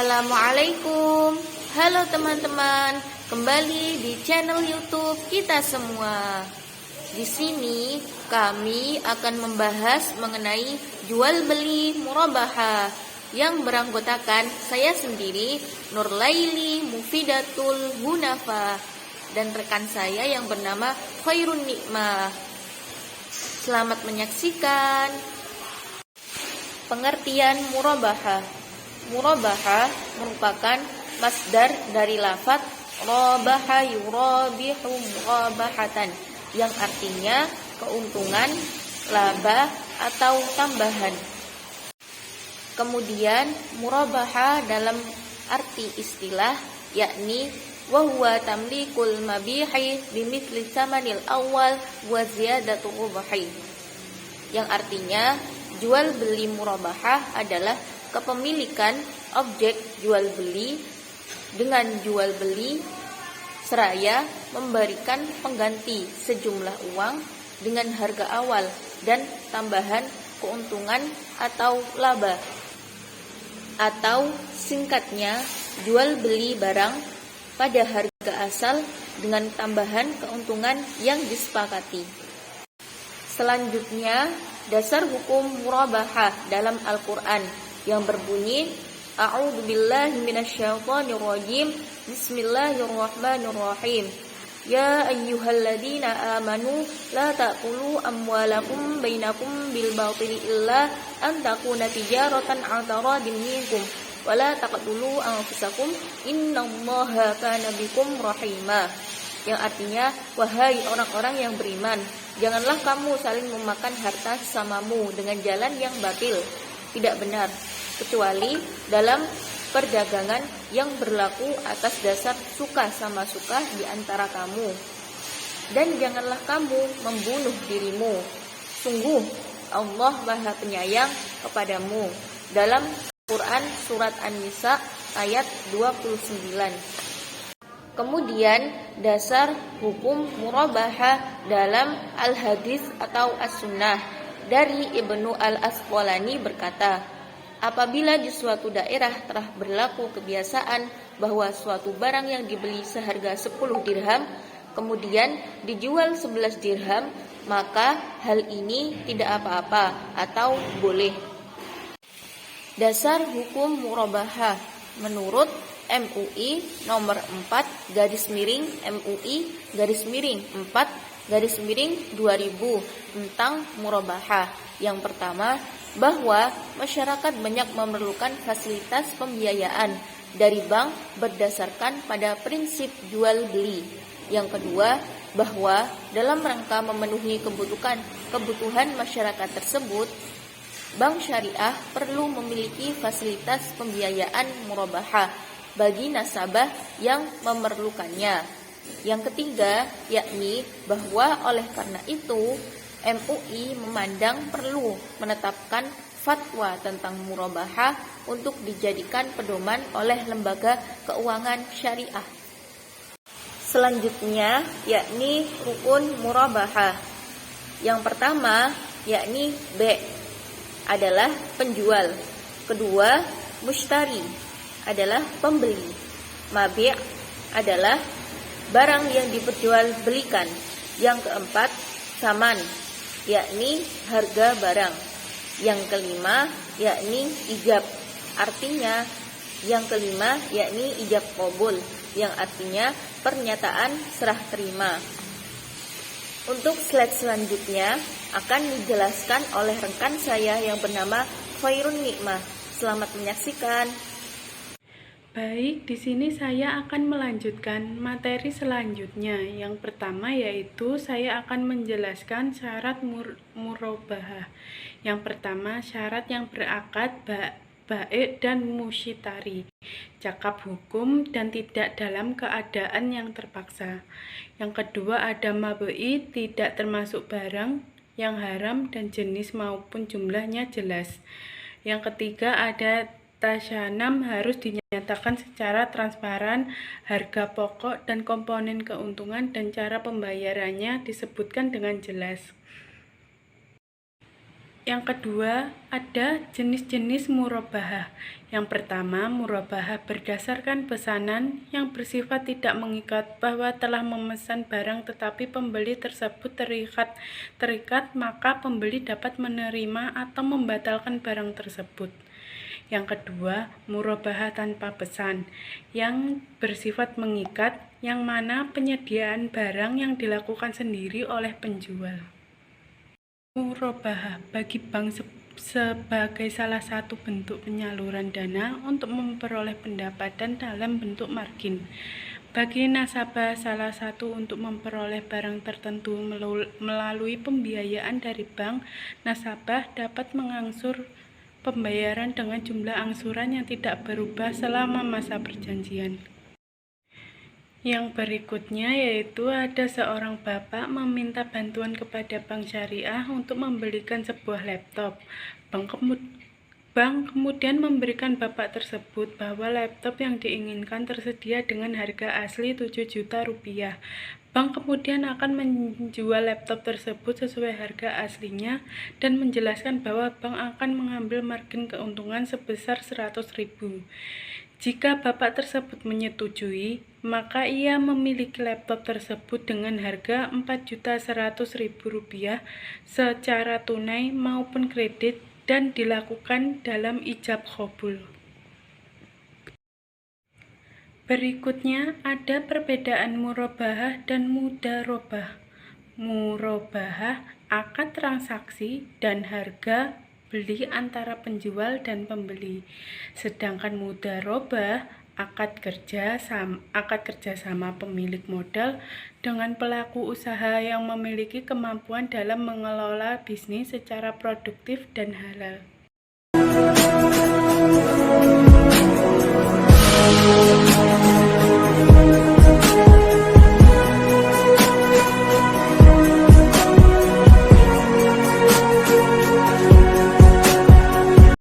Assalamualaikum. Halo teman-teman, kembali di channel YouTube kita semua. Di sini kami akan membahas mengenai jual beli murabahah yang beranggotakan saya sendiri, Nurlaili Mufidatul Hunafa, dan rekan saya yang bernama Khairun Nikmah. Selamat menyaksikan. Pengertian murabahah. Murabahah merupakan masdar dari lafaz rabaha yurabihu murabahatan yang artinya keuntungan, laba atau tambahan. Kemudian murabahah dalam arti istilah yakni wa huwa tamlikul mabihi bimithli tsamanil awal wa ziyadatu rubahi, yang artinya jual beli murabahah adalah kepemilikan objek jual beli dengan jual beli seraya memberikan pengganti sejumlah uang dengan harga awal dan tambahan keuntungan atau laba, atau singkatnya jual beli barang pada harga asal dengan tambahan keuntungan yang disepakati. Selanjutnya, dasar hukum murabahah dalam Al-Quran yang berbunyi A'udzu billahi minasyaitonir rajim. Bismillahirrahmanirrahim. Ya ayyuhalladzina amanu la ta'kulu amwalakum bainakum bil batili illa an takuna tijaratan 'an taradin minkum wa la taqtulu anfusakum innallaha kana bikum rahima. Yang artinya, wahai orang-orang yang beriman, janganlah kamu saling memakan harta sesamamu dengan jalan yang batil, tidak benar, kecuali dalam perdagangan yang berlaku atas dasar suka sama suka di antara kamu. Dan janganlah kamu membunuh dirimu. Sungguh Allah Maha Penyayang kepadamu. Dalam Quran Surat An-Nisa ayat 29. Kemudian dasar hukum murabahah dalam Al-Hadis atau As-Sunnah dari Ibnu Al-Asqalani berkata, apabila di suatu daerah telah berlaku kebiasaan bahwa suatu barang yang dibeli seharga 10 dirham kemudian dijual 11 dirham, maka hal ini tidak apa-apa atau boleh. Dasar hukum murabahah menurut MUI nomor 4 MUI 4 2000 tentang murabahah. Yang pertama, bahwa masyarakat banyak memerlukan fasilitas pembiayaan dari bank berdasarkan pada prinsip jual beli. Yang kedua, bahwa dalam rangka memenuhi kebutuhan masyarakat tersebut, bank syariah perlu memiliki fasilitas pembiayaan murabahah bagi nasabah yang memerlukannya. Yang ketiga, yakni bahwa oleh karena itu MUI memandang perlu menetapkan fatwa tentang murabahah untuk dijadikan pedoman oleh lembaga keuangan syariah. Selanjutnya, yakni rukun murabahah. Yang pertama, yakni B adalah penjual. Kedua, mushtari adalah pembeli. Mabi' adalah barang yang diperjualbelikan. Yang keempat, saman, yakni harga barang. Yang kelima, yakni ijab. Artinya, yang kelima yakni ijab qabul, yang artinya pernyataan serah terima. Untuk slide selanjutnya akan dijelaskan oleh rekan saya yang bernama Khairun Nikmah. Selamat menyaksikan. Baik, di sini saya akan melanjutkan materi selanjutnya. Yang pertama yaitu saya akan menjelaskan syarat murabahah. Yang pertama, syarat yang berakad baik dan musytari, cakap hukum dan tidak dalam keadaan yang terpaksa. Yang kedua, ada mabi', tidak termasuk barang yang haram dan jenis maupun jumlahnya jelas. Yang ketiga, ada tasyanam, harus dinyatakan secara transparan harga pokok dan komponen keuntungan dan cara pembayarannya disebutkan dengan jelas. Yang kedua, ada jenis-jenis murabahah. Yang pertama, murabahah berdasarkan pesanan yang bersifat tidak mengikat, bahwa telah memesan barang tetapi pembeli tersebut terikat, maka pembeli dapat menerima atau membatalkan barang tersebut. Yang kedua, murabahah tanpa pesan, yang bersifat mengikat, yang mana penyediaan barang yang dilakukan sendiri oleh penjual. Murabahah bagi bank sebagai salah satu bentuk penyaluran dana untuk memperoleh pendapatan dalam bentuk margin. Bagi nasabah, salah satu untuk memperoleh barang tertentu melalui pembiayaan dari bank, nasabah dapat mengangsur pembayaran dengan jumlah angsuran yang tidak berubah selama masa perjanjian. Yang berikutnya yaitu ada seorang bapak meminta bantuan kepada bank syariah untuk membelikan sebuah laptop. Bank kemudian memberikan bapak tersebut bahwa laptop yang diinginkan tersedia dengan harga asli 7 juta rupiah. Bank kemudian akan menjual laptop tersebut sesuai harga aslinya dan menjelaskan bahwa bank akan mengambil margin keuntungan sebesar 100.000. Jika bapak tersebut menyetujui, maka ia memiliki laptop tersebut dengan harga Rp4.100.000 secara tunai maupun kredit dan dilakukan dalam ijab qabul. Berikutnya ada perbedaan murabahah dan mudharabah. Murabahah akad transaksi dan harga beli antara penjual dan pembeli. Sedangkan mudharabah akad kerjasama pemilik modal dengan pelaku usaha yang memiliki kemampuan dalam mengelola bisnis secara produktif dan halal.